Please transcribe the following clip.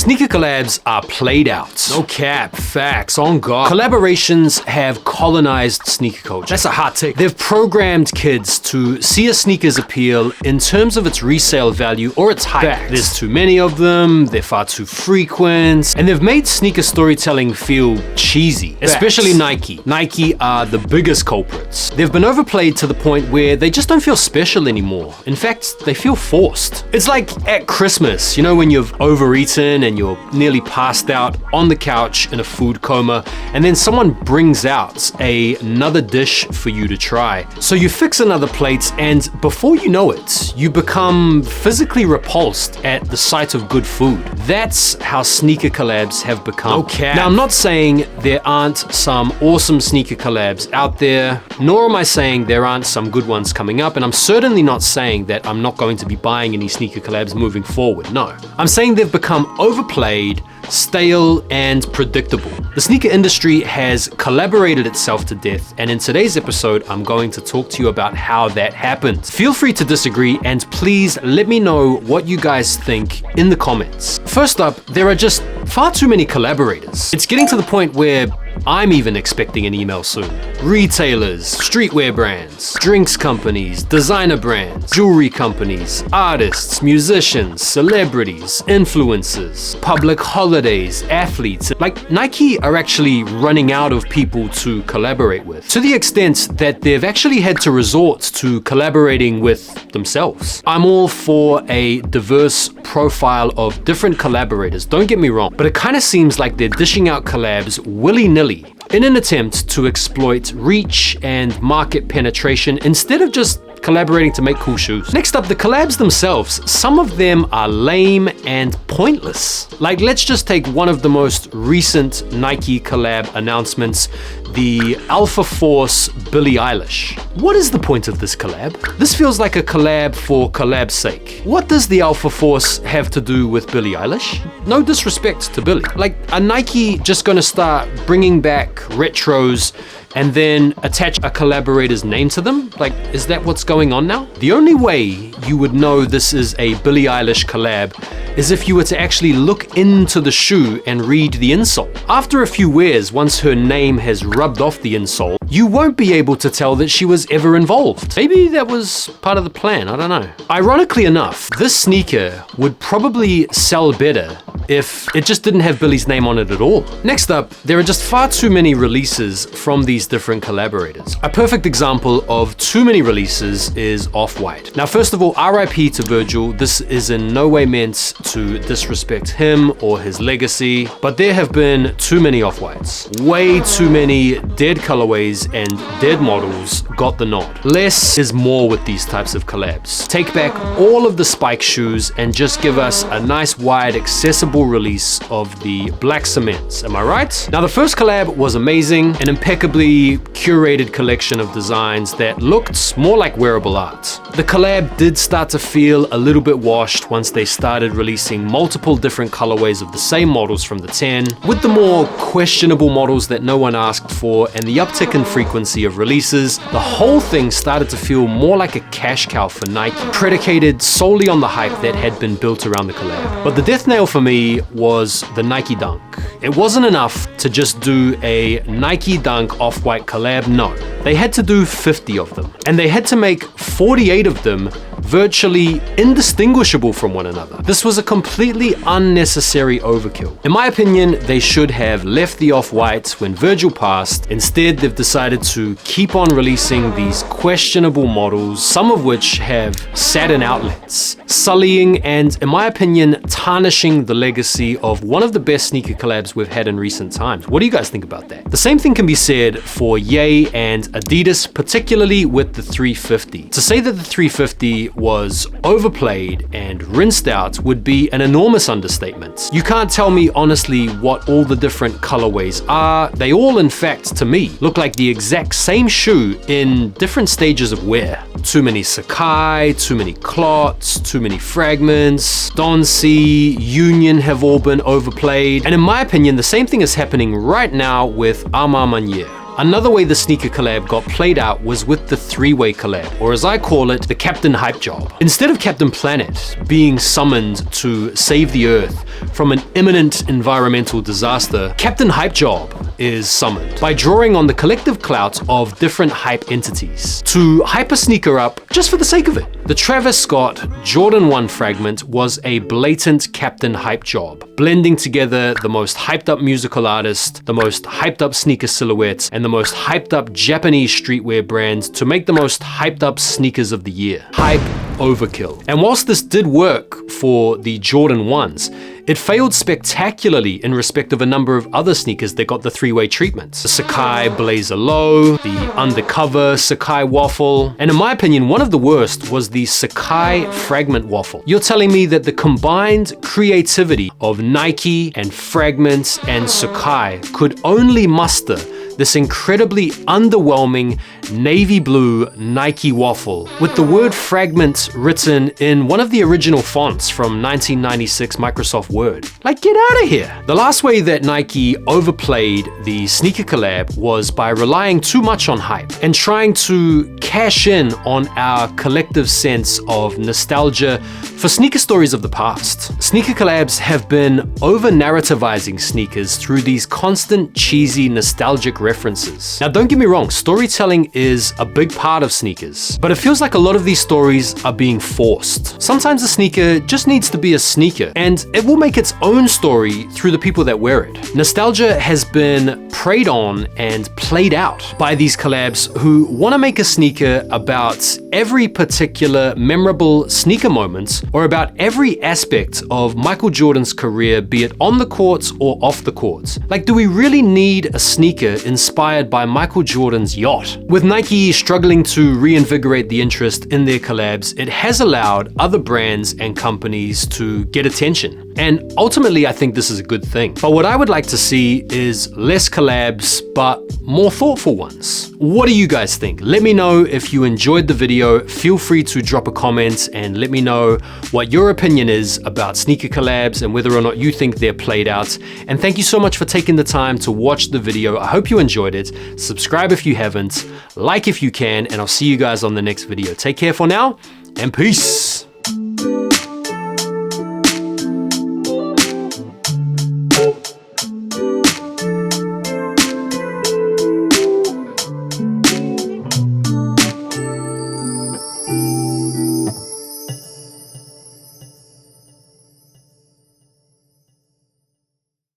Sneaker collabs are played out. No cap, facts, on God. Collaborations have colonized sneaker culture. That's a hot take. They've programmed kids to see a sneaker's appeal in terms of its resale value or its hype. Facts. There's too many of them, they're far too frequent, and they've made sneaker storytelling feel cheesy. Facts. Especially Nike. Nike are the biggest culprits. They've been overplayed to the point where they just don't feel special anymore. In fact, they feel forced. It's like at Christmas, you know, when you've overeaten and you're nearly passed out on the couch in a food coma, and then someone brings out another dish for you to try. So you fix another plate, and before you know it, you become physically repulsed at the sight of good food. That's how sneaker collabs have become. Okay. Now, I'm not saying there aren't some awesome sneaker collabs out there, nor am I saying there aren't some good ones coming up, and I'm certainly not saying that I'm not going to be buying any sneaker collabs moving forward. No. I'm saying they've become overplayed, stale, and predictable. The sneaker industry has collaborated itself to death, and in today's episode, I'm going to talk to you about how that happened. Feel free to disagree, and please let me know what you guys think in the comments. First up, there are just far too many collaborators. It's getting to the point where I'm even expecting an email soon. Retailers, streetwear brands, drinks companies, designer brands, jewelry companies, artists, musicians, celebrities, influencers, public holidays, athletes. Like, Nike are actually running out of people to collaborate with, to the extent that they've actually had to resort to collaborating with themselves. I'm all for a diverse profile of different collaborators, don't get me wrong, but it kind of seems like they're dishing out collabs willy-nilly in an attempt to exploit reach and market penetration instead of just collaborating to make cool shoes. Next up, the collabs themselves. Some of them are lame and pointless. Like, let's just take one of the most recent Nike collab announcements, the Alpha Force Billie Eilish. What is the point of this collab? This feels like a collab for collab's sake. What does the Alpha Force have to do with Billie Eilish? No disrespect to Billie. Like, are Nike just gonna start bringing back retros and then attach a collaborator's name to them? Like, is that what's going on now? The only way you would know this is a Billie Eilish collab is if you were to actually look into the shoe and read the insole. After a few wears, once her name has rubbed off the insole, you won't be able to tell that she was ever involved. Maybe that was part of the plan, I don't know. Ironically enough, this sneaker would probably sell better if it just didn't have Billie's name on it at all. Next up, there are just far too many releases from these different collaborators. A perfect example of too many releases is Off-White. Now, first of all, RIP to Virgil. This is in no way meant to disrespect him or his legacy, but there have been too many Off-Whites. Way too many dead colorways and dead models got the nod. Less is more with these types of collabs. Take back all of the spike shoes and just give us a nice wide accessible release of the black cements. Am I right? Now, the first collab was amazing, an impeccably curated collection of designs that looked more like wearable art. The collab did start to feel a little bit washed once they started releasing multiple different colorways of the same models from the 10, with the more questionable models that no one asked for and the uptick in frequency of releases. The whole thing started to feel more like a cash cow for Nike, predicated solely on the hype that had been built around the collab. But the death nail for me was the Nike Dunk. It wasn't enough to just do a Nike Dunk Off-White collab, no. They had to do 50 of them, and they had to make 48 of them virtually indistinguishable from one another. This was a completely unnecessary overkill. In my opinion, they should have left the Off-White when Virgil passed. Instead, they've decided to keep on releasing these questionable models, some of which have sat in outlets, sullying and, in my opinion, tarnishing the legacy of one of the best sneaker collabs we've had in recent times. What do you guys think about that? The same thing can be said for Ye and Adidas, particularly with the 350. To say that the 350 was overplayed and rinsed out would be an enormous understatement. You can't tell me honestly what all the different colorways are. They all, in fact, to me, look like the exact same shoe in different stages of wear. Too many Sakai, too many clots, too many fragments. Donsi, Union have all been overplayed. And in my opinion, the same thing is happening right now with Armand Manier. Another way the sneaker collab got played out was with the three-way collab, or as I call it, the Captain Hype Job. Instead of Captain Planet being summoned to save the Earth from an imminent environmental disaster, Captain Hype Job is summoned by drawing on the collective clout of different hype entities to hype a sneaker up just for the sake of it. The Travis Scott Jordan 1 fragment was a blatant Captain Hype Job, blending together the most hyped up musical artist, the most hyped up sneaker silhouettes, and the most hyped up Japanese streetwear brands to make the most hyped up sneakers of the year. Hype overkill. And whilst this did work for the Jordan 1s, it failed spectacularly in respect of a number of other sneakers that got the three-way treatments. The Sacai Blazer Low, the Undercover Sacai Waffle, and in my opinion, one of the worst was the Sacai Fragment Waffle. You're telling me that the combined creativity of Nike and Fragment and Sacai could only muster this incredibly underwhelming navy blue Nike waffle with the word fragment written in one of the original fonts from 1996 Microsoft Word. Like, get out of here. The last way that Nike overplayed the sneaker collab was by relying too much on hype and trying to cash in on our collective sense of nostalgia for sneaker stories of the past. Sneaker collabs have been over-narrativizing sneakers through these constant cheesy nostalgic references. Now, don't get me wrong, storytelling is a big part of sneakers, but it feels like a lot of these stories are being forced. Sometimes a sneaker just needs to be a sneaker, and it will make its own story through the people that wear it. Nostalgia has been preyed on and played out by these collabs who want to make a sneaker about every particular memorable sneaker moment, or about every aspect of Michael Jordan's career, be it on the court or off the court. Like, do we really need a sneaker inspired by Michael Jordan's yacht? With Nike struggling to reinvigorate the interest in their collabs, it has allowed other brands and companies to get attention. And ultimately, I think this is a good thing. But what I would like to see is less collabs, but more thoughtful ones. What do you guys think? Let me know if you enjoyed the video. Feel free to drop a comment and let me know what your opinion is about sneaker collabs and whether or not you think they're played out. And thank you so much for taking the time to watch the video. I hope you enjoyed it. Subscribe if you haven't, like if you can, and I'll see you guys on the next video. Take care for now, and peace.